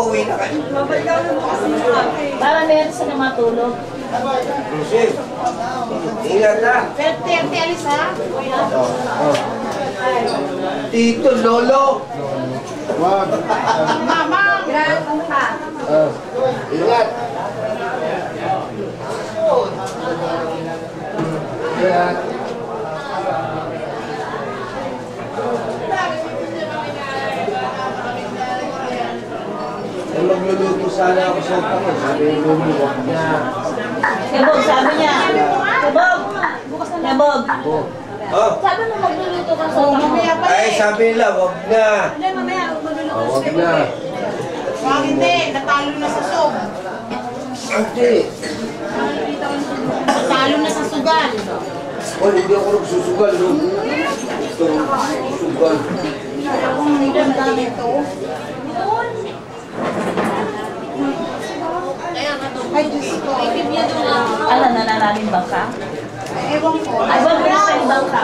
pauwi na kayo. Para meron sila matulog. Sige. Ingat na. Pwede alis ha? Tito, Lolo. Wag. Mama! Grabe ka. Ingat. Ingat. Magluluto sana ako sa utang. Sabi ni Lolo, wag na. Yabog, sabi niya. Yabog! Yabog! Oh. Sabi mo magluluto ka sa mamaya pa Ay, sabi nila, wag na. Hindi, mamaya magluluto ka Wag na. Wag hindi, natalo na sa sog. Hindi. Natalo na sa sugal. Oh, hindi ako nagsusugal, no? Ito, susugal. Ang dami ito. Ay, Diyos ko. Ano, nananalim ba ka? Ewan ko. Ay, wag mo na sa ibang ka.